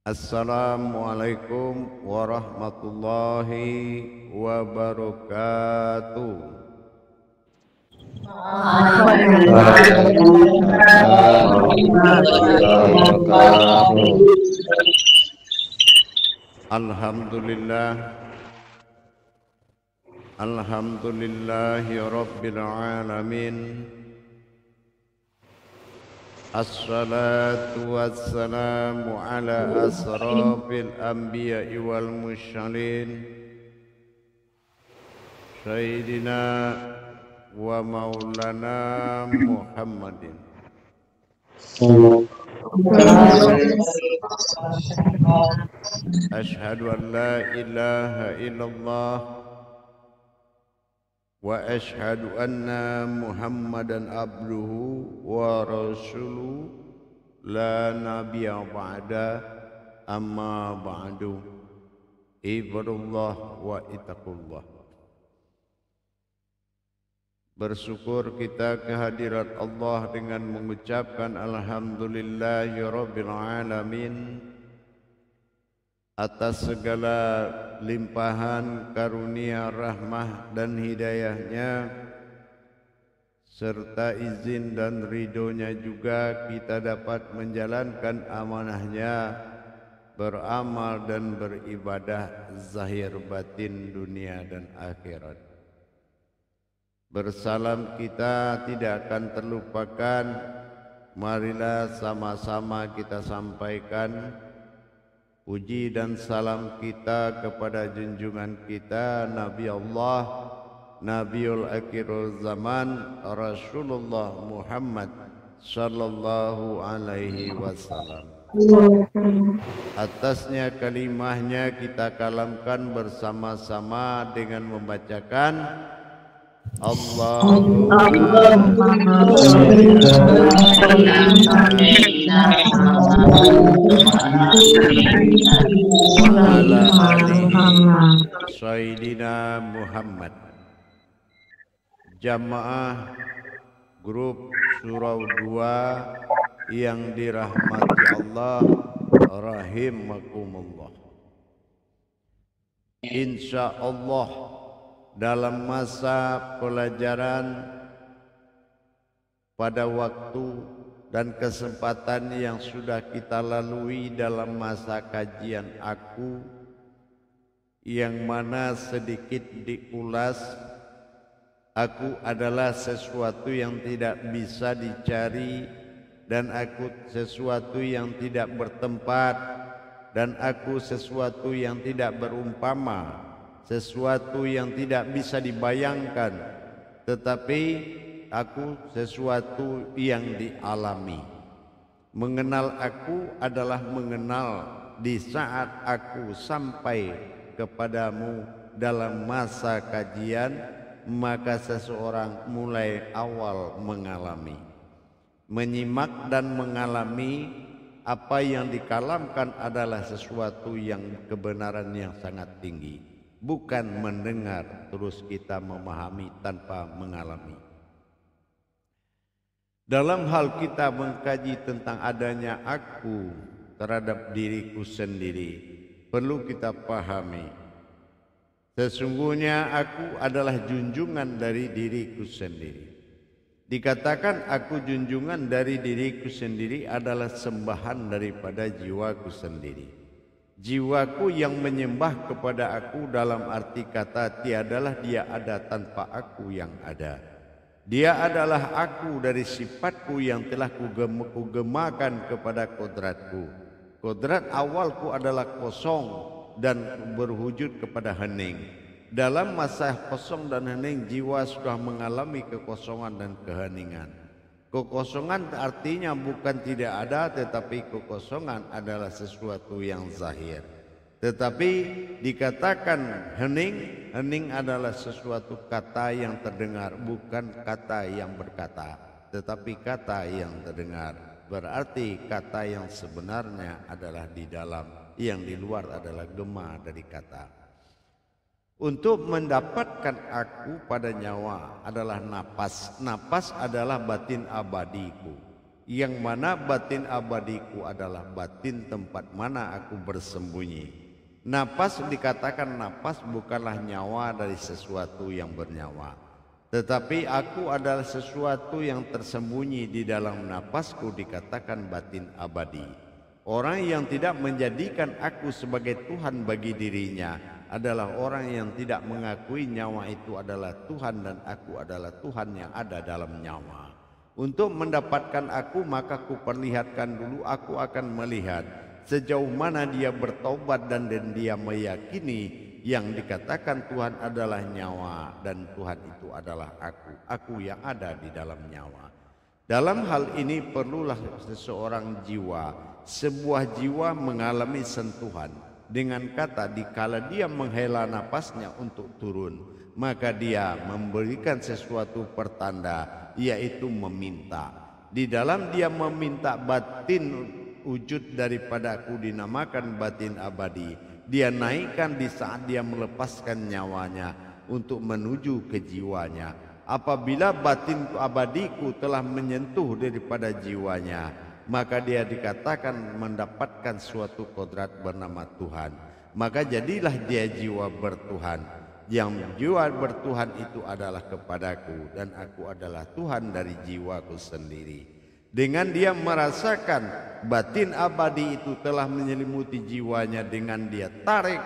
Assalamualaikum warahmatullahi wabarakatuh. Alhamdulillah, alhamdulillahi rabbil alamin. Assalatu wassalamu ala asrafil anbiya'i wal mursalin Sayyidina wa maulana Muhammadin. Ashhadu an la ilaha illallah wa ashhadu anna Muhammadan abduhu wa rasuluhu la nabiyya ba'da amma ba'du. Ibadallah wa ittaqullah. Bersyukur kita kehadirat Allah dengan mengucapkan alhamdulillahi rabbil alamin atas segala limpahan karunia rahmah dan hidayahnya serta izin dan ridhonya juga kita dapat menjalankan amanahnya, beramal dan beribadah zahir batin dunia dan akhirat. Bersalam kita tidak akan terlupakan, marilah sama-sama kita sampaikan puji dan salam kita kepada junjungan kita Nabi Allah, Nabiul Akhirul Zaman, Rasulullah Muhammad sallallahu alaihi wasallam. Atasnya kalimahnya kita kalamkan bersama-sama dengan membacakan Allahumma ala alihi Sayyidina Muhammad. Jamaah grup surau 2 yang dirahmati Allah rahimakumullah. Insyaallah dalam masa pelajaran pada waktu dan kesempatan yang sudah kita lalui dalam masa kajian aku, yang mana sedikit diulas, aku adalah sesuatu yang tidak bisa dicari, dan aku sesuatu yang tidak bertempat, dan aku sesuatu yang tidak berumpama, sesuatu yang tidak bisa dibayangkan, tetapi aku sesuatu yang dialami. Mengenal aku adalah mengenal di saat aku sampai kepadamu dalam masa kajian, maka seseorang mulai awal mengalami, menyimak dan mengalami apa yang dikalamkan adalah sesuatu yang kebenaran yang sangat tinggi, bukan mendengar terus kita memahami tanpa mengalami. Dalam hal kita mengkaji tentang adanya aku terhadap diriku sendiri, perlu kita pahami sesungguhnya aku adalah junjungan dari diriku sendiri. Dikatakan aku junjungan dari diriku sendiri adalah sembahan daripada jiwaku sendiri. Jiwaku yang menyembah kepada aku dalam arti kata tiadalah dia ada tanpa aku yang ada. Dia adalah aku dari sifatku yang telah kugemakan kepada kodratku. Kodrat awalku adalah kosong dan berwujud kepada hening. Dalam masa kosong dan hening, jiwa sudah mengalami kekosongan dan keheningan. Kekosongan artinya bukan tidak ada, tetapi kekosongan adalah sesuatu yang zahir. Tetapi dikatakan hening, hening adalah sesuatu kata yang terdengar, bukan kata yang berkata, tetapi kata yang terdengar. Berarti kata yang sebenarnya adalah di dalam, yang di luar adalah gema dari kata. Untuk mendapatkan aku pada nyawa adalah napas. Napas adalah batin abadiku. yang mana batin abadiku adalah batin tempat mana aku bersembunyi. Napas dikatakan napas bukanlah nyawa dari sesuatu yang bernyawa, tetapi aku adalah sesuatu yang tersembunyi di dalam napasku, dikatakan batin abadi. Orang yang tidak menjadikan aku sebagai Tuhan bagi dirinya adalah orang yang tidak mengakui nyawa itu adalah Tuhan dan aku adalah Tuhan yang ada dalam nyawa. Untuk mendapatkan aku maka ku perlihatkan dulu, aku akan melihat sejauh mana dia bertobat dan dia meyakini yang dikatakan Tuhan adalah nyawa dan Tuhan itu adalah aku yang ada di dalam nyawa. Dalam hal ini perlulah seseorang jiwa, sebuah jiwa mengalami sentuhan. Dengan kata dikala dia menghela napasnya untuk turun, maka dia memberikan sesuatu pertanda, yaitu meminta. Di dalam dia meminta, batin wujud daripada aku dinamakan batin abadi. Dia naikkan di saat dia melepaskan nyawanya untuk menuju ke jiwanya. Apabila batin abadiku telah menyentuh daripada jiwanya, maka dia dikatakan mendapatkan suatu kodrat bernama Tuhan. Maka jadilah dia jiwa bertuhan. Yang jiwa bertuhan itu adalah kepadaku, dan aku adalah Tuhan dari jiwaku sendiri. Dengan dia merasakan batin abadi itu telah menyelimuti jiwanya, dengan dia tarik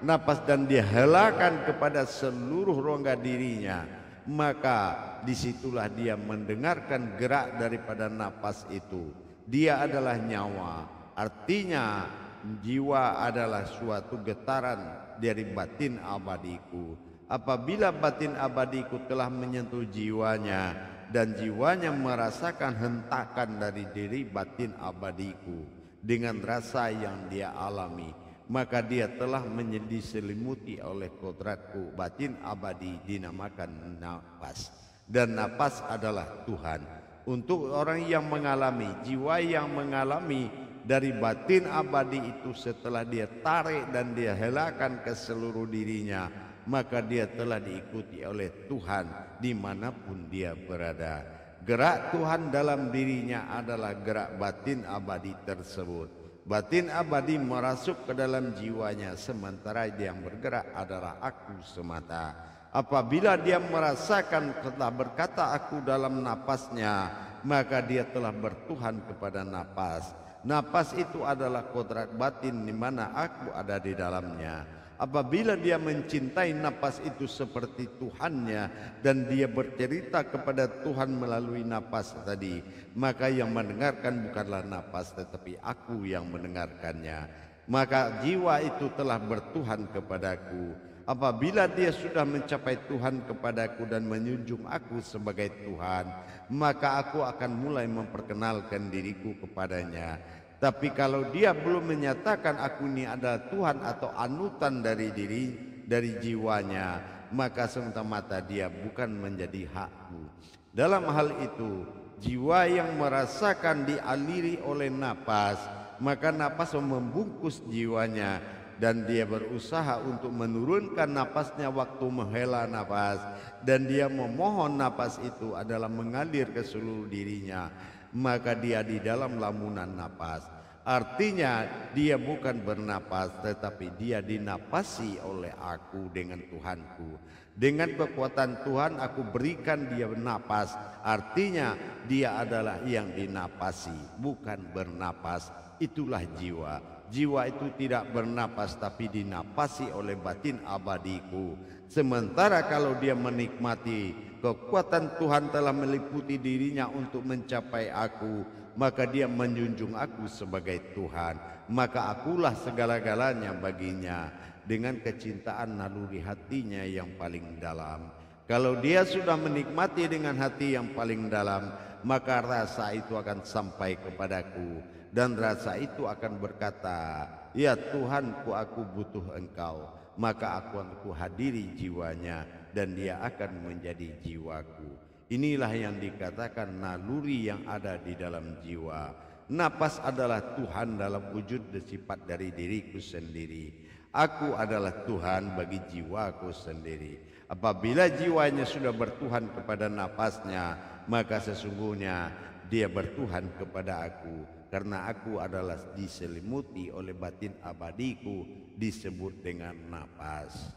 napas dan dia helakan kepada seluruh rongga dirinya, maka disitulah dia mendengarkan gerak daripada napas itu. Dia adalah nyawa, artinya jiwa adalah suatu getaran dari batin abadiku. Apabila batin abadiku telah menyentuh jiwanya dan jiwanya merasakan hentakan dari diri batin abadiku dengan rasa yang dia alami, maka dia telah menjadi selimuti oleh kodratku. Batin abadi dinamakan napas, dan napas adalah Tuhan. Untuk orang yang mengalami, jiwa yang mengalami dari batin abadi itu, setelah dia tarik dan dia helakan ke seluruh dirinya, maka dia telah diikuti oleh Tuhan dimanapun dia berada. Gerak Tuhan dalam dirinya adalah gerak batin abadi tersebut. Batin abadi merasuk ke dalam jiwanya, sementara dia yang bergerak adalah aku semata. Apabila dia merasakan telah berkata aku dalam napasnya, maka dia telah bertuhan kepada napas. Napas itu adalah kodrat batin di mana aku ada di dalamnya. Apabila dia mencintai napas itu seperti Tuhannya dan dia bercerita kepada Tuhan melalui napas tadi, maka yang mendengarkan bukanlah napas tetapi aku yang mendengarkannya. Maka jiwa itu telah bertuhan kepadaku. Apabila dia sudah mencapai Tuhan kepadaku dan menjunjung aku sebagai Tuhan, maka aku akan mulai memperkenalkan diriku kepadanya. Tapi kalau dia belum menyatakan aku ini adalah Tuhan atau anutan dari jiwanya, maka semata-mata dia bukan menjadi hakku. Dalam hal itu, jiwa yang merasakan dialiri oleh napas, maka napas membungkus jiwanya, dan dia berusaha untuk menurunkan napasnya waktu menghela napas, dan dia memohon napas itu adalah mengalir ke seluruh dirinya, maka dia di dalam lamunan napas. Artinya dia bukan bernapas, tetapi dia dinapasi oleh aku dengan Tuhanku. Dengan kekuatan Tuhan aku berikan dia napas, artinya dia adalah yang dinapasi, bukan bernapas. Itulah jiwa. Jiwa itu tidak bernapas tapi dinapasi oleh batin abadiku. Sementara kalau dia menikmati kekuatan Tuhan telah meliputi dirinya untuk mencapai aku, maka dia menjunjung aku sebagai Tuhan. Maka akulah segala-galanya baginya dengan kecintaan naluri hatinya yang paling dalam. Kalau dia sudah menikmati dengan hati yang paling dalam, maka rasa itu akan sampai kepadaku. Dan rasa itu akan berkata, ya Tuhanku, aku butuh Engkau. Maka aku hadiri jiwanya dan dia akan menjadi jiwaku. Inilah yang dikatakan naluri yang ada di dalam jiwa. Napas adalah Tuhan dalam wujud dan sifat dari diriku sendiri. Aku adalah Tuhan bagi jiwaku sendiri. Apabila jiwanya sudah bertuhan kepada napasnya, maka sesungguhnya dia bertuhan kepada aku, karena aku adalah diselimuti oleh batin abadiku, disebut dengan nafas.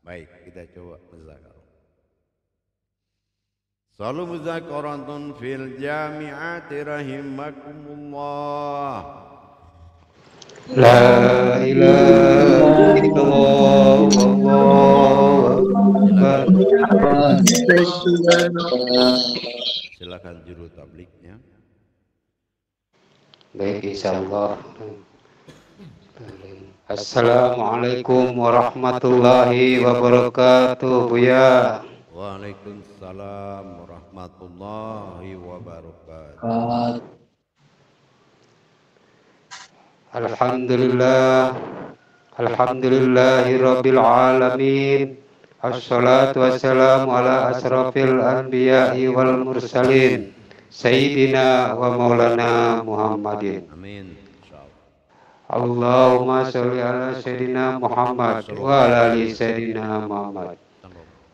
Baik, kita coba muzakarah. Salu muzakaratun fil jami'ati rahimakumullah. La ilaha illallah wallahu akbar. Silakan juru tabliknya. Baik, insyaallah. Assalamualaikum warahmatullahi wabarakatuh, Buya. Waalaikumsalam warahmatullahi wabarakatuh. Alhamdulillah, alhamdulillahi rabbil alamin. Assalatu wassalamu ala asrafil anbiya'i wal mursalin, Sayyidina wa maulana Muhammadin. Amin. Insyaallah. Allahumma sholli ala Sayyidina Muhammad wa ala ali Sayyidina Muhammad.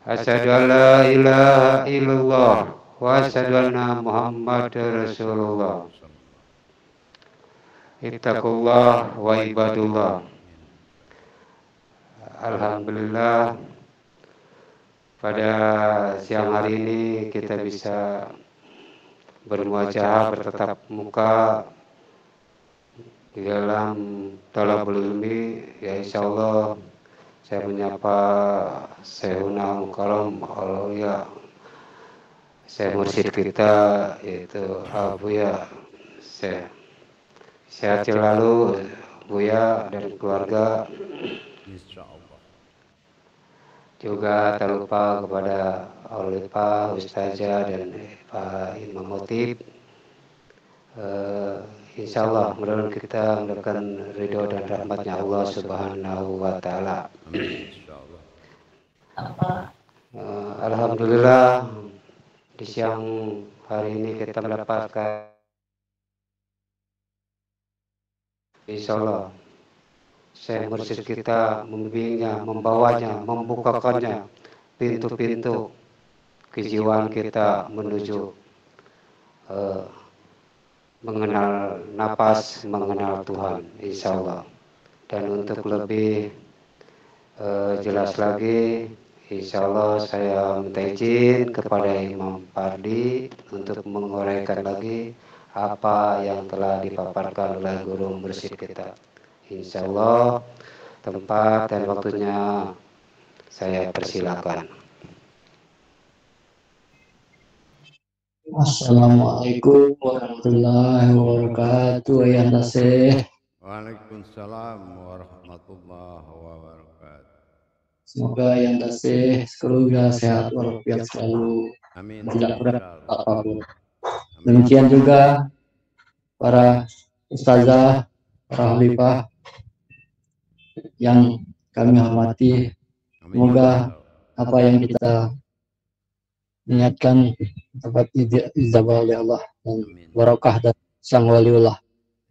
Asyhadu an la ilaha illallah wa asyhadu anna Muhammadar Rasulullah. Ittaqullah wa ibadullah. Alhamdulillah, pada siang hari ini kita bisa bermuajahah, bertatap muka di dalam thalabul ilmi. Ya insyaallah saya menyapa Syekhuna Mukarram Al-Aulia, Syekh mursyid kita, yaitu Buya. Sehat selalu Buya dan keluarga. Insyaallah. Juga tak lupa kepada Pak Ustazah dan Pak Imam Motib. Insyaallah mudah-mudahan kita mendapatkan ridho dan rahmatnya Allah Subhanahu wa Ta'ala. Amin. Insyaallah. Alhamdulillah, di siang hari ini kita mendapatkan, insyaallah Syekh mursyid kita membimbingnya, membawanya, membukakannya pintu-pintu kejiwaan kita menuju mengenal nafas, mengenal Tuhan, insyaallah. Dan untuk lebih jelas lagi, insyaallah saya minta izin kepada Imam Pardi untuk menguraikan lagi apa yang telah dipaparkan oleh guru mursyid kita. Insyaallah tempat dan waktunya saya persilakan. Assalamualaikum warahmatullahi wabarakatuh. Ya Nasih. Waalaikumsalam warahmatullahi wabarakatuh. Semoga yang Nasih sekeluarga sehat walafiat selalu, Amin. tidak berat apapun. Demikian juga para ustazah, para khalifah yang kami hormati. Semoga apa yang kita niatkan dapat dijabah oleh Allah dan barakah dan sang waliullah.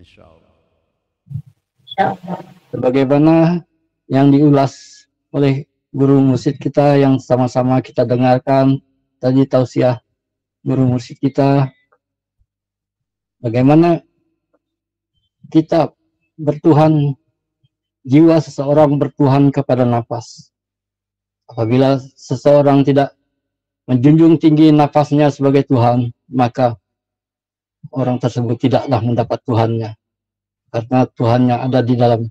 Insyaallah. Sebagaimana yang diulas oleh guru mursyid kita yang sama-sama kita dengarkan tadi tausiah guru mursyid kita, bagaimana kita bertuhan, jiwa seseorang bertuhan kepada nafas. Apabila seseorang tidak menjunjung tinggi nafasnya sebagai Tuhan, maka orang tersebut tidaklah mendapat Tuhannya, karena Tuhannya ada di dalam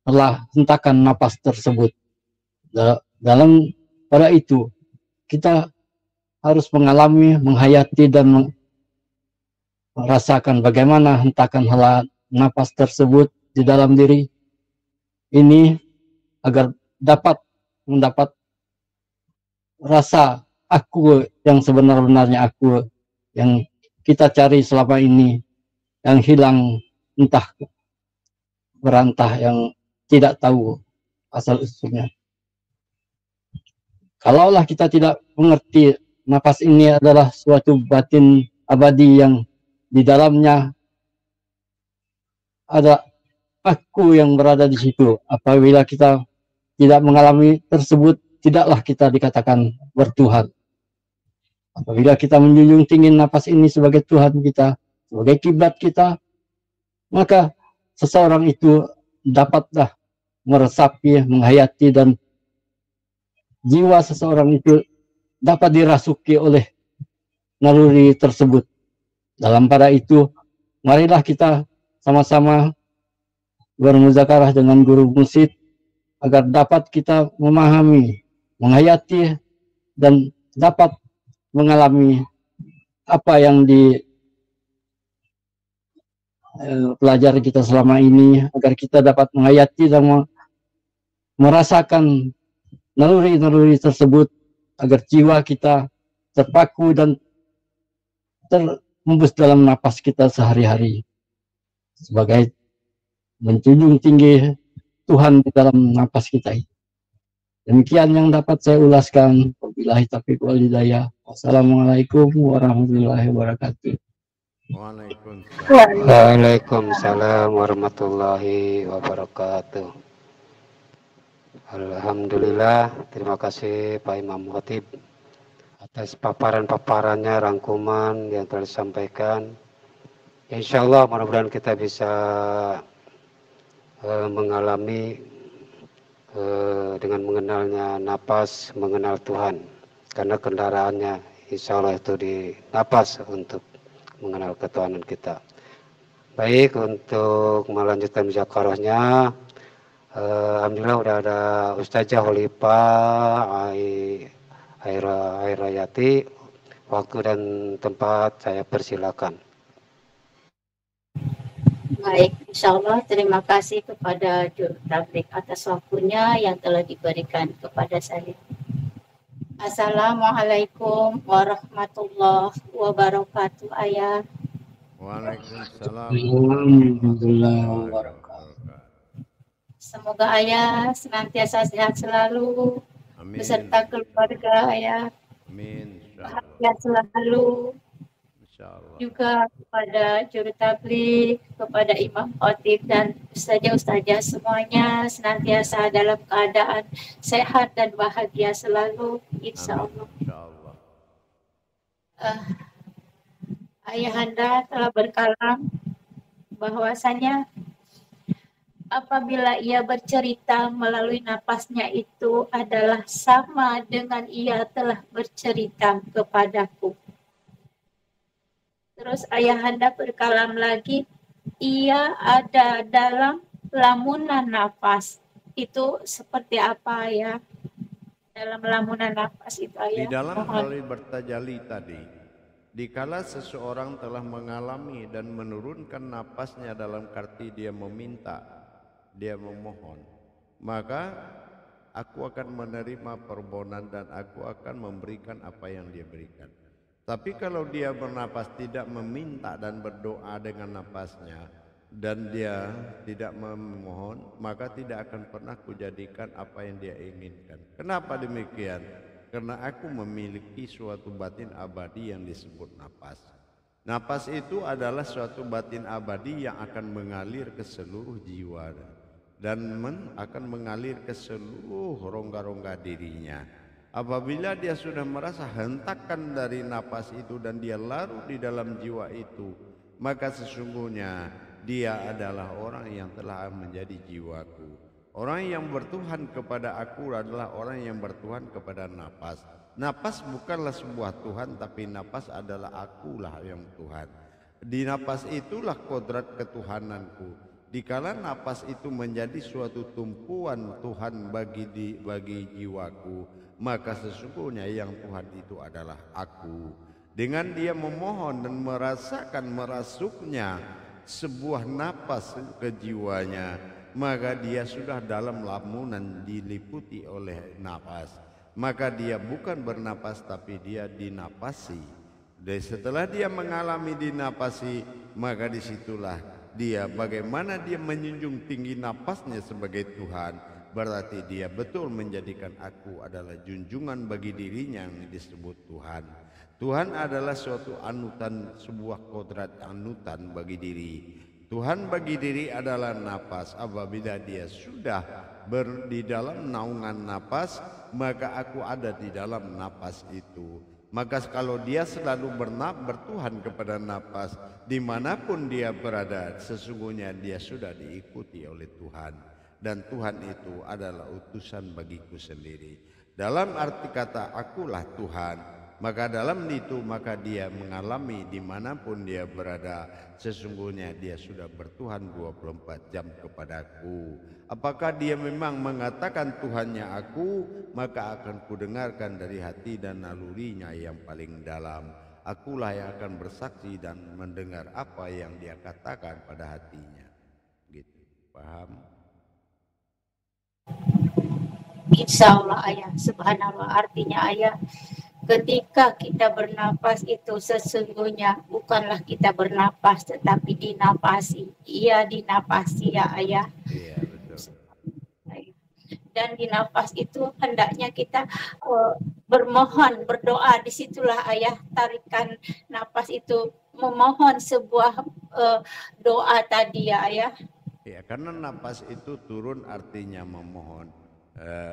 telah hentakan nafas tersebut. Dalam pada itu kita harus mengalami, menghayati dan merasakan bagaimana hentakan hela nafas tersebut di dalam diri ini, agar dapat mendapat rasa aku yang sebenar-benarnya, aku yang kita cari selama ini, yang hilang entah berantah, yang tidak tahu asal usulnya. Kalaulah kita tidak mengerti nafas ini adalah suatu batin abadi yang di dalamnya ada aku yang berada di situ, apabila kita tidak mengalami tersebut, tidaklah kita dikatakan bertuhan. Apabila kita menjunjung tinggi napas ini sebagai Tuhan kita, sebagai kiblat kita, maka seseorang itu dapatlah meresapi, menghayati, dan jiwa seseorang itu dapat dirasuki oleh naluri tersebut. Dalam pada itu, marilah kita sama-sama bermuzakarah dengan guru mursyid agar dapat kita memahami, menghayati, dan dapat mengalami apa yang dipelajari kita selama ini, agar kita dapat menghayati dan merasakan naluri-naluri tersebut, agar jiwa kita terpaku dan terhembus dalam napas kita sehari-hari, sebagai menjunjung tinggi Tuhan di dalam napas kita ini. Demikian yang dapat saya ulaskan. Wabillahi taufiq wal hidayah. Wassalamualaikum warahmatullahi wabarakatuh. Waalaikumsalam warahmatullahi wabarakatuh. Alhamdulillah, terima kasih Pak Imam Khatib atas paparan-paparannya, rangkuman yang telah disampaikan. Insya Allah mudah-mudahan kita bisa mengalami dengan mengenalnya napas, mengenal Tuhan, karena kendaraannya insya Allah itu di napas untuk mengenal ketuhanan kita. Baik, untuk melanjutkan muzakarahnya, alhamdulillah udah ada Ustazah Holipah Airayati. Waktu dan tempat saya persilakan. Baik, insya Allah terima kasih kepada Juru Tablik atas waktunya yang telah diberikan kepada saya. Assalamualaikum warahmatullahi wabarakatuh, Ayah. Waalaikumsalam warahmatullahi wabarakatuh. Semoga Ayah senantiasa sehat selalu, Amin. beserta keluarga Ayah. Amin. Bahagia selalu. Juga kepada Juru Tablik, kepada Imam Khatib, dan ustazah-ustazah semuanya senantiasa dalam keadaan sehat dan bahagia selalu, insya Allah. Ayahanda telah berkalam bahwasanya apabila ia bercerita melalui napasnya itu adalah sama dengan ia telah bercerita kepadaku. Terus ayahanda berkalam lagi, ia ada dalam lamunan nafas. Itu seperti apa ya? Dalam lamunan nafas itu ayah. Di dalam hal bertajalli tadi, dikala seseorang telah mengalami dan menurunkan napasnya dalam arti dia meminta, dia memohon, maka aku akan menerima permohonan dan aku akan memberikan apa yang dia berikan. Tapi kalau dia bernapas tidak meminta dan berdoa dengan napasnya dan dia tidak memohon, maka tidak akan pernah kujadikan apa yang dia inginkan. Kenapa demikian? Karena aku memiliki suatu batin abadi yang disebut napas. Napas itu adalah suatu batin abadi yang akan mengalir ke seluruh jiwa dan akan mengalir ke seluruh rongga-rongga dirinya. Apabila dia sudah merasa hentakan dari napas itu dan dia larut di dalam jiwa itu, maka sesungguhnya dia adalah orang yang telah menjadi jiwaku. Orang yang bertuhan kepada aku adalah orang yang bertuhan kepada napas. Napas bukanlah sebuah Tuhan, tapi napas adalah akulah yang Tuhan. Di napas itulah kodrat ketuhananku. Dikala napas itu menjadi suatu tumpuan Tuhan bagi jiwaku, maka sesungguhnya yang Tuhan itu adalah aku. Dengan dia memohon dan merasakan merasuknya sebuah napas ke jiwanya, maka dia sudah dalam lamunan diliputi oleh napas. Maka dia bukan bernapas tapi dia dinapasi. Dan setelah dia mengalami dinapasi, maka disitulah dia bagaimana dia menjunjung tinggi napasnya sebagai Tuhan. Berarti dia betul menjadikan aku adalah junjungan bagi dirinya yang disebut Tuhan. Tuhan adalah suatu anutan, sebuah kodrat anutan bagi diri. Tuhan bagi diri adalah napas. Apabila dia sudah di dalam naungan napas, maka aku ada di dalam napas itu. Maka kalau dia selalu bertuhan kepada napas, dimanapun dia berada, sesungguhnya dia sudah diikuti oleh Tuhan. Dan Tuhan itu adalah utusan bagiku sendiri. Dalam arti kata akulah Tuhan, maka dalam itu maka dia mengalami dimanapun dia berada, sesungguhnya dia sudah bertuhan 24 jam kepadaku. Apakah dia memang mengatakan Tuhannya aku, maka akan kudengarkan dari hati dan nalurinya yang paling dalam. Akulah yang akan bersaksi dan mendengar apa yang dia katakan pada hatinya. Gitu, paham? Insya Allah ayah, subhanallah, artinya ayah, ketika kita bernapas itu sesungguhnya bukanlah kita bernapas tetapi dinapasi. Iya, dinapasi ya ayah. Iya, betul. Dan di nafas itu hendaknya kita bermohon, berdoa. Disitulah ayah tarikan nafas itu, memohon sebuah doa tadi ya ayah. Ya, karena nafas itu turun artinya memohon,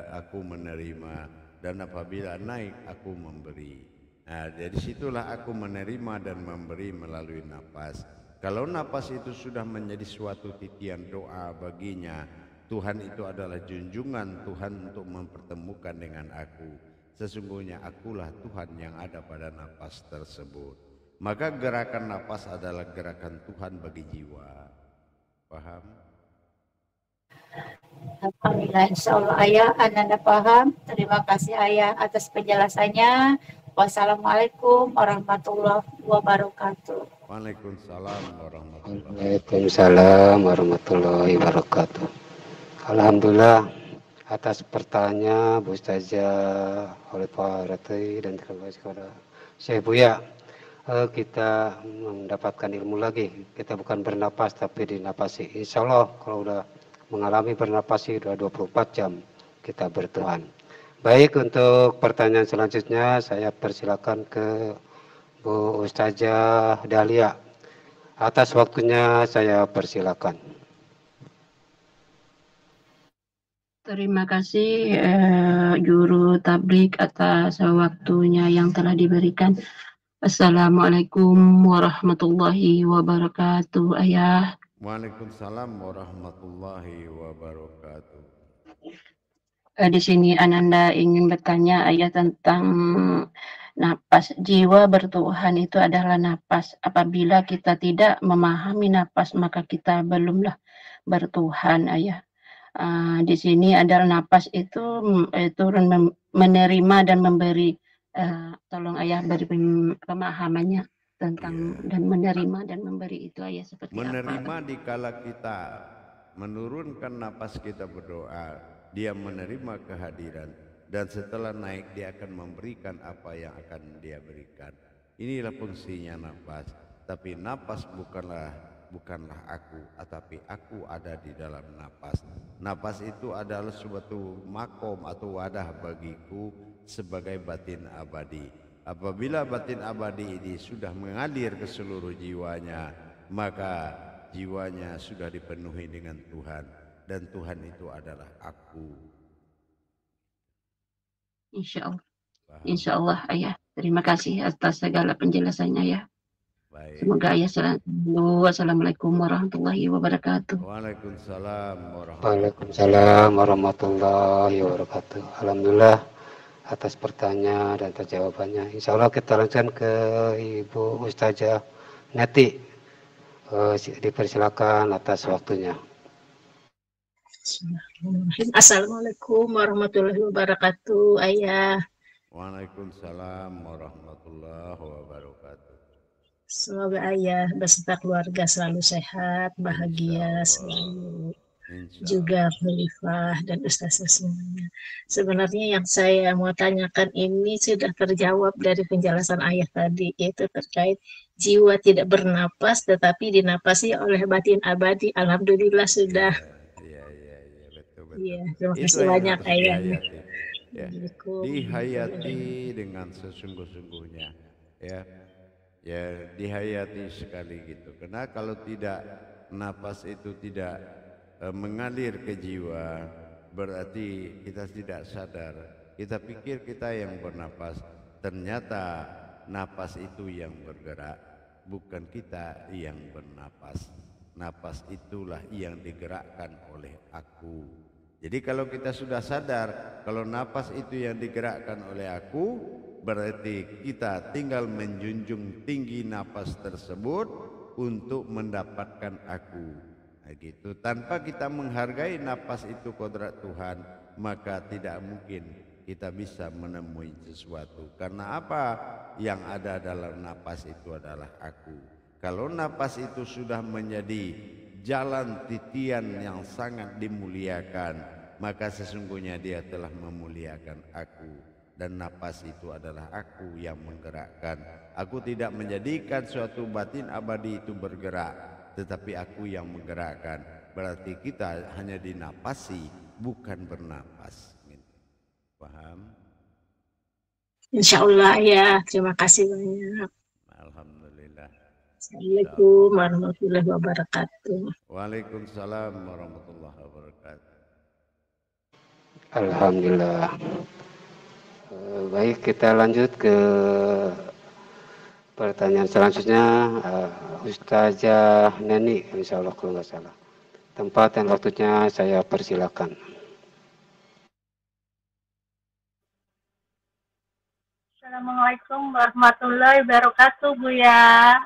aku menerima, dan apabila naik aku memberi. Nah, dari situlah aku menerima dan memberi melalui nafas. Kalau nafas itu sudah menjadi suatu titian doa baginya, Tuhan itu adalah junjungan Tuhan untuk mempertemukan dengan aku. Sesungguhnya akulah Tuhan yang ada pada nafas tersebut. Maka gerakan nafas adalah gerakan Tuhan bagi jiwa. Paham? Alhamdulillah, insya Allah ayah, Ananda paham. Terima kasih ayah atas penjelasannya. Wassalamualaikum warahmatullahi wabarakatuh. Waalaikumsalam warahmatullahi wabarakatuh. Waalaikumsalam warahmatullahi wabarakatuh. Alhamdulillah atas pertanyaan Bu Ustazah oleh Pak Rati dan terima kasih kepada Syekh Buya. Kita mendapatkan ilmu lagi. Kita bukan bernapas tapi dinapasi. Insya Allah kalau udah mengalami bernapasi udah 24 jam kita bertuhan. Baik, untuk pertanyaan selanjutnya saya persilakan ke Bu Ustazah Dahlia. Atas waktunya saya persilakan. Terima kasih Juru Tablik atas waktunya yang telah diberikan. Assalamualaikum warahmatullahi wabarakatuh, ayah. Waalaikumsalam warahmatullahi wabarakatuh. Di sini Ananda ingin bertanya ayah tentang napas. Jiwa bertuhan itu adalah napas. Apabila kita tidak memahami napas, maka kita belumlah bertuhan, ayah. Di sini adalah napas itu turun menerima dan memberi. Tolong ayah beri pemahamannya tentang dan menerima dan memberi itu ayah seperti menerima apa? Dikala kita menurunkan napas kita berdoa, dia menerima kehadiran, dan setelah naik dia akan memberikan apa yang akan dia berikan. Inilah fungsinya napas. Tapi napas bukanlah aku, tetapi aku ada di dalam napas. Napas itu adalah suatu makom atau wadah bagiku sebagai batin abadi. Apabila batin abadi ini sudah mengalir ke seluruh jiwanya, maka jiwanya sudah dipenuhi dengan Tuhan, dan Tuhan itu adalah aku. Insya Allah. Insya Allah ayah. Terima kasih atas segala penjelasannya ya. Baik. Semoga ayah selalu. Wassalamualaikum warahmatullahi wabarakatuh. Waalaikumsalam warahmatullahi wabarakatuh. Alhamdulillah atas pertanyaan dan atas jawabannya. Insya Allah kita lanjutkan ke Ibu Ustazah Neti. Dipersilakan atas waktunya. Assalamualaikum warahmatullahi wabarakatuh, ayah. Waalaikumsalam warahmatullahi wabarakatuh. Semoga ayah beserta keluarga selalu sehat, bahagia selalu. Juga khalifah dan ustazah semuanya. Sebenarnya yang saya mau tanyakan ini sudah terjawab dari penjelasan ayah tadi, yaitu terkait jiwa tidak bernapas tetapi dinapasi oleh batin abadi. Alhamdulillah sudah. Betul. Iya, terima kasih banyak ayah. Dihayati dengan sesungguh-sungguhnya, ya dihayati sekali gitu. Karena kalau tidak, napas itu tidak mengalir ke jiwa, berarti kita tidak sadar. Kita pikir kita yang bernapas, ternyata napas itu yang bergerak, bukan kita yang bernapas. Napas itulah yang digerakkan oleh aku. Jadi kalau kita sudah sadar kalau napas itu yang digerakkan oleh aku, berarti kita tinggal menjunjung tinggi napas tersebut untuk mendapatkan aku. Nah, gitu. Tanpa kita menghargai napas itu kodrat Tuhan, maka tidak mungkin kita bisa menemui sesuatu. Karena apa? Yang ada dalam napas itu adalah aku. Kalau napas itu sudah menjadi jalan titian yang sangat dimuliakan, maka sesungguhnya dia telah memuliakan aku. Dan napas itu adalah aku yang menggerakkan. Aku tidak menjadikan suatu batin abadi itu bergerak, tetapi aku yang menggerakkan. Berarti kita hanya dinapasi, bukan bernapas. Paham? Insya Allah ya, terima kasih banyak. Alhamdulillah. Assalamualaikum warahmatullahi wabarakatuh. Waalaikumsalam warahmatullahi wabarakatuh. Alhamdulillah. Baik, kita lanjut ke pertanyaan selanjutnya. Ustazah Neni, insya Allah kalau nggak salah. Tempat dan waktunya saya persilakan. Assalamualaikum warahmatullahi wabarakatuh, Buya.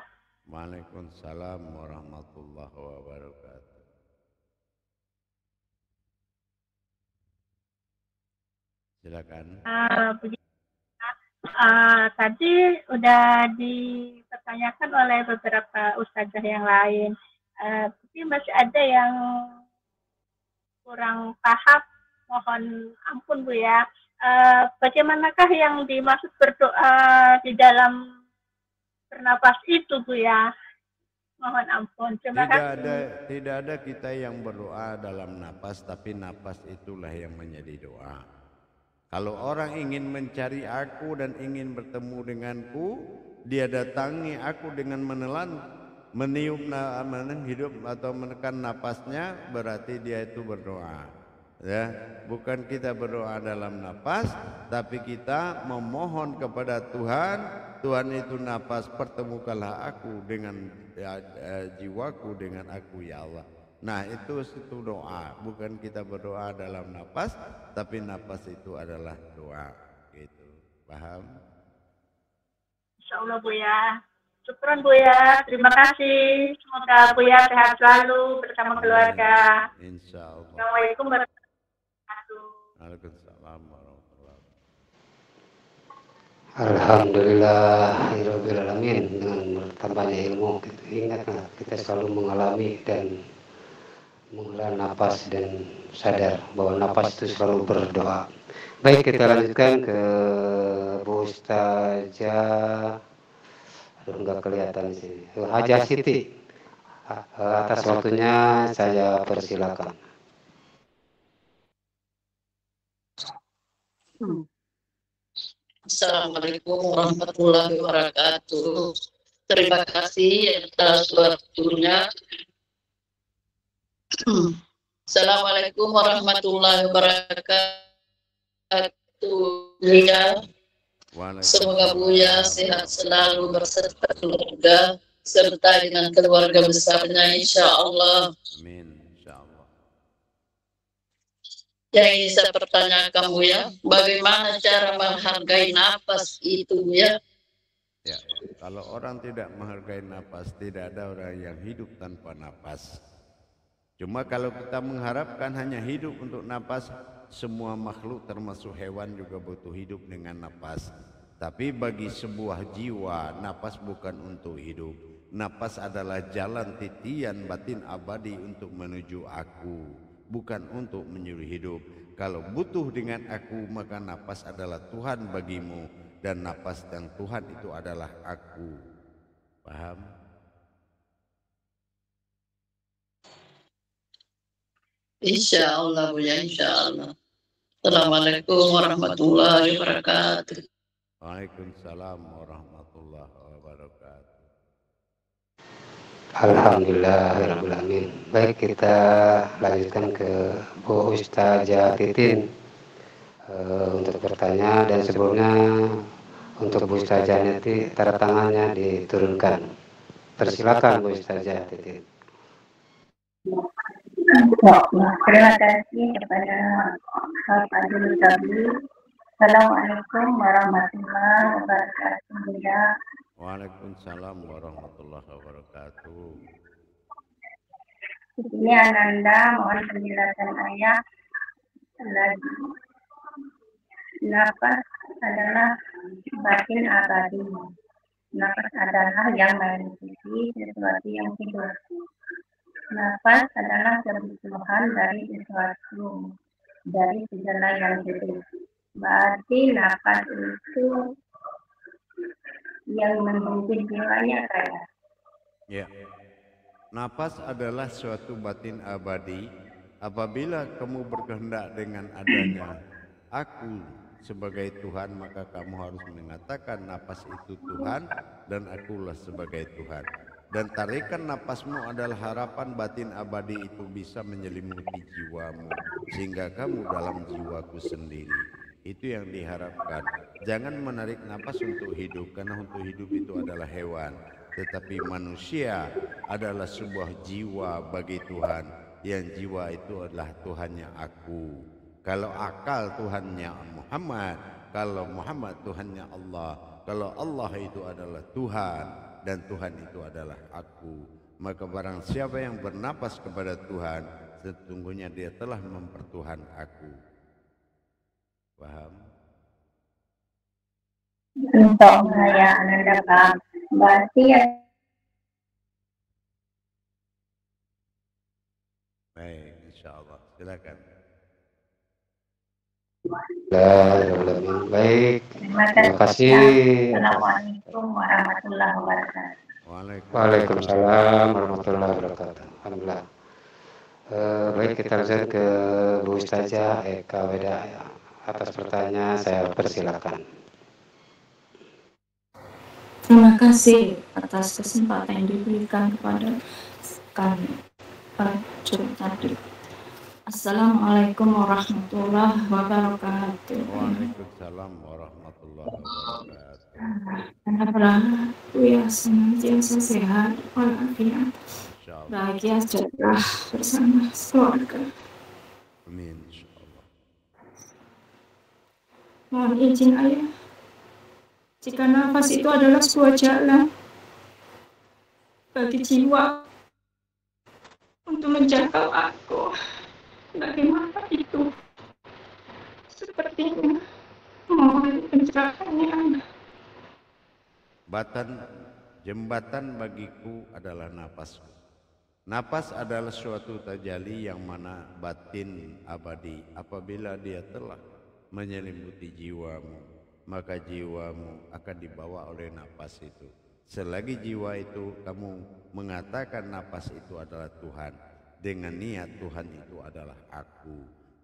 Waalaikumsalam warahmatullahi wabarakatuh. Silakan. Tadi udah dipertanyakan oleh beberapa ustazah yang lain, tapi masih ada yang kurang paham. Mohon ampun, Buya. Bagaimanakah yang dimaksud berdoa di dalam bernapas itu, Buya? Mohon ampun. Terima kasih. Tidak ada kita yang berdoa dalam napas, tapi napas itulah yang menjadi doa. Kalau orang ingin mencari aku dan ingin bertemu denganku, dia datangi aku dengan menelan, meniup hidup atau menekan napasnya, berarti dia itu berdoa. Ya, bukan kita berdoa dalam napas, tapi kita memohon kepada Tuhan. Tuhan itu napas, pertemukanlah aku dengan jiwaku dengan aku ya Allah. Nah itu doa, bukan kita berdoa dalam napas, tapi napas itu adalah doa. Gitu, paham? Insya Allah, Buya. Syukran, Buya. Terima kasih. Semoga Buya sehat selalu bersama keluarga. Insya Allah. Assalamualaikum warahmatullahi wabarakatuh. Waalaikumsalam warahmatullahi wabarakatuh. Alhamdulillahirrahmanirrahim. Dengan bertambahnya ilmu, kita ingatlah kita selalu mengalami dan mengelola napas dan sadar bahwa napas itu selalu berdoa. Baik, kita lanjutkan ke Bu Ustazah. Aduh, nggak kelihatan di sini. Hajah Siti. Atas waktunya saya persilakan. Assalamualaikum warahmatullahi wabarakatuh. Terima kasih atas waktunya. Assalamualaikum warahmatullahi wabarakatuh. Ya. Semoga Buya sehat selalu beserta keluarga serta dengan keluarga besarnya, insya Allah. Amin, insya Allah. Yang ingin saya pertanyakan, Buya, bagaimana cara menghargai napas itu, Buya? Ya, kalau orang tidak menghargai napas, tidak ada orang yang hidup tanpa napas. Cuma kalau kita mengharapkan hanya hidup untuk napas, semua makhluk termasuk hewan juga butuh hidup dengan napas. Tapi bagi sebuah jiwa, napas bukan untuk hidup. Napas adalah jalan titian batin abadi untuk menuju aku, bukan untuk menyuruh hidup. Kalau butuh dengan aku, maka napas adalah Tuhan bagimu, dan napas dan Tuhan itu adalah aku. Paham? Insya Allah, Buya, insya Allah. Assalamualaikum warahmatullahi wabarakatuh. Waalaikumsalam warahmatullahi wabarakatuh. Alhamdulillahirrahmanirrahim. Baik, kita lanjutkan ke Bu Ustazah Titin untuk bertanya, dan sebelumnya Untuk Bu Ustazah nanti tanda tangannya diturunkan. Persilakan Bu Ustazah Titin. Terima kasih kepada Bapak Juru Tabli. Assalamualaikum warahmatullahi wabarakatuh. Waalaikumsalam warahmatullahi wabarakatuh. Di sini Ananda mohon penjelasan ayat lagi. Nafas adalah batin abadi. Nafas adalah yang meliputi sesuatu yang hidup. Nafas adalah kebutuhan dari sesuatu, dari segala yang hidup. Berarti nafas itu yang membentuk jiwanya saya. Ya. Nafas adalah suatu batin abadi. Apabila kamu berkehendak dengan adanya aku sebagai Tuhan, maka kamu harus mengatakan nafas itu Tuhan dan akulah sebagai Tuhan. Dan tarikan nafasmu adalah harapan batin abadi itu bisa menyelimuti jiwamu sehingga kamu dalam jiwaku sendiri. Itu yang diharapkan. Jangan menarik nafas untuk hidup, karena untuk hidup itu adalah hewan. Tetapi manusia adalah sebuah jiwa bagi Tuhan, yang jiwa itu adalah Tuhannya aku. Kalau akal Tuhannya Muhammad, kalau Muhammad Tuhannya Allah, kalau Allah itu adalah Tuhan dan Tuhan itu adalah aku, maka barang siapa yang bernapas kepada Tuhan, sesungguhnya dia telah mempertuhan aku. Paham? Untuk saya Ananda paham. Berarti ya. Baik, insyaallah. Silakan. Baik. Terima kasih. Assalamualaikum warahmatullahi wabarakatuh. Waalaikumsalam warahmatullahi wabarakatuh. Alhamdulillah. Baik, kita lanjut ke Bu Ustazah Eka Weda. Atas pertanyaan saya persilakan. Terima kasih atas kesempatan yang diberikan kepada kami, Pak Juru Tabli. Assalamualaikum warahmatullahi wabarakatuh. Waalaikumsalam warahmatullahi wabarakatuh. Alhamdulillah, ya senantiasa sehat walafiat, bahagia sejahtera bersama keluarga. Amin. Insyaallah. Mohon izin ayah, jika nafas itu adalah sebuah jalan bagi jiwa untuk menjangkau aku, bagaimana itu? Sepertinya mohon pencerahannya. Jembatan bagiku adalah napasku. Napas adalah suatu tajalli yang mana batin abadi. Apabila dia telah menyelimuti jiwamu, maka jiwamu akan dibawa oleh napas itu. Selagi jiwa itu kamu mengatakan napas itu adalah Tuhan, dengan niat Tuhan itu adalah aku.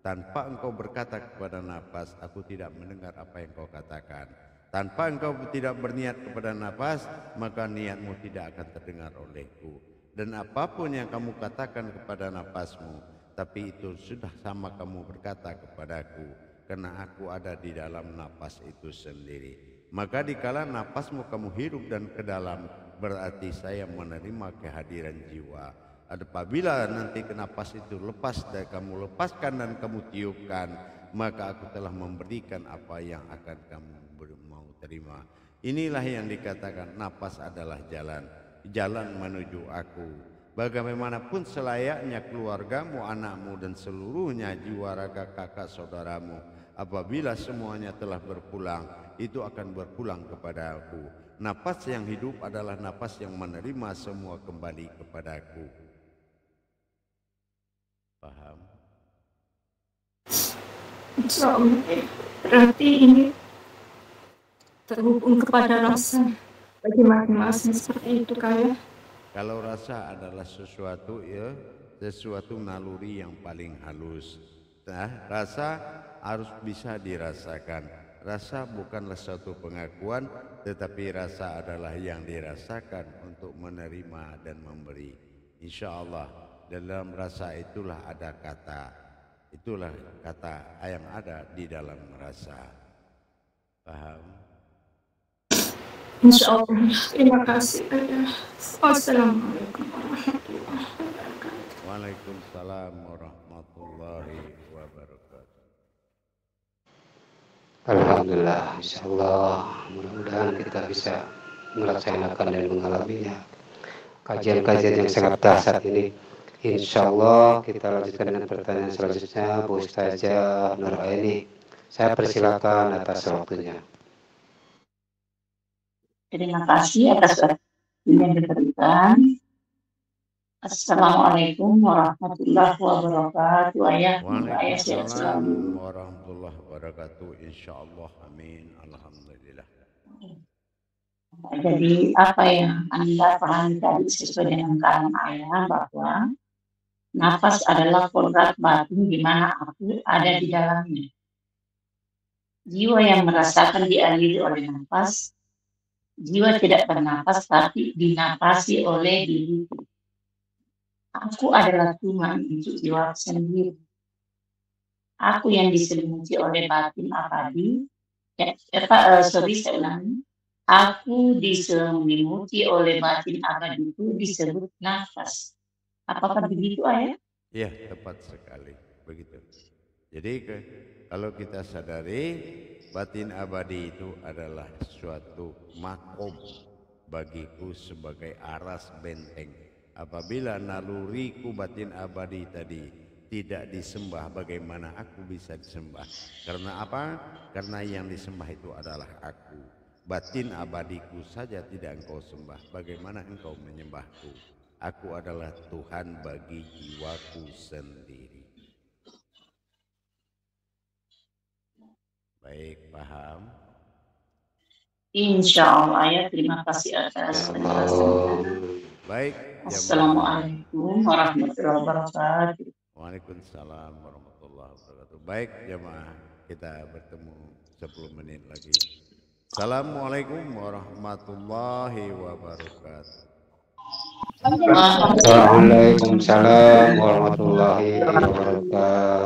Tanpa engkau berkata kepada napas, aku tidak mendengar apa yang kau katakan. Tanpa engkau tidak berniat kepada napas, maka niatmu tidak akan terdengar olehku. Dan apapun yang kamu katakan kepada napasmu, tapi itu sudah sama kamu berkata kepadaku, karena aku ada di dalam napas itu sendiri. Maka dikala napasmu kamu hirup dan ke dalam, berarti saya menerima kehadiran jiwa. Apabila nanti napas itu lepas dan kamu lepaskan dan kamu tiupkan, maka aku telah memberikan apa yang akan kamu mau terima. Inilah yang dikatakan napas adalah jalan menuju aku. Bagaimanapun selayaknya keluargamu, anakmu dan seluruhnya jiwa raga kakak saudaramu, apabila semuanya telah berpulang, itu akan berpulang kepada aku. Napas yang hidup adalah napas yang menerima semua kembali kepadaku. Paham? Berarti ini terhubung kepada rasa. Bagaimana seperti itu kaya? Kalau rasa adalah sesuatu naluri yang paling halus. Nah, rasa harus bisa dirasakan. Rasa bukanlah suatu pengakuan, tetapi rasa adalah yang dirasakan untuk menerima dan memberi. Insya Allah dalam rasa itulah ada kata. Itulah kata yang ada di dalam rasa. Paham? Insya Allah. Terima kasih ayah. Wassalamualaikum warahmatullahi wabarakatuh. Waalaikumsalam warahmatullahi wabarakatuh. Alhamdulillah, insyaallah mudah-mudahan kita bisa melaksanakan dan mengalaminya. Kajian-kajian yang sangat dahsyat ini. Insyaallah kita lanjutkan dengan pertanyaan selanjutnya, Bu Ustazah Nur Aini. Saya persilakan atas waktunya. Terima kasih atas waktu yang diberikan. Assalamualaikum warahmatullahi wabarakatuh. Ayah, ayah sehat selalu. Warahmatullahi wabarakatuh. Insyaallah, amin. Alhamdulillah. Jadi apa yang Anda pahami tadi sesuai dengan kalam ayah bahwa nafas adalah kodrat batin di mana aku ada di dalamnya. Jiwa yang merasakan dialiri oleh nafas, jiwa tidak bernafas tapi dinafasi oleh diriku. Aku adalah Tuhan untuk jiwa sendiri. Aku yang diselimuti oleh batin abadi. Saya ulangi. Aku diselimuti oleh batin abadi itu disebut nafas. Apakah begitu, ayah? Ya, tepat sekali. Begitu. Jadi kalau kita sadari batin abadi itu adalah suatu makom bagiku sebagai aras benteng. Apabila naluriku batin abadi tadi tidak disembah, bagaimana aku bisa disembah? Karena apa? Karena yang disembah itu adalah aku. Batin abadiku saja tidak engkau sembah, bagaimana engkau menyembahku? Aku adalah Tuhan bagi jiwaku sendiri. Baik, paham? Insya Allah, ya. Terima kasih atas penjelasannya. Baik. Assalamualaikum warahmatullahi wabarakatuh. Waalaikumsalam warahmatullahi wabarakatuh. Baik, jemaah, kita bertemu 10 menit lagi. Assalamualaikum warahmatullahi wabarakatuh. Waalaikumsalam warahmatullahi wabarakatuh.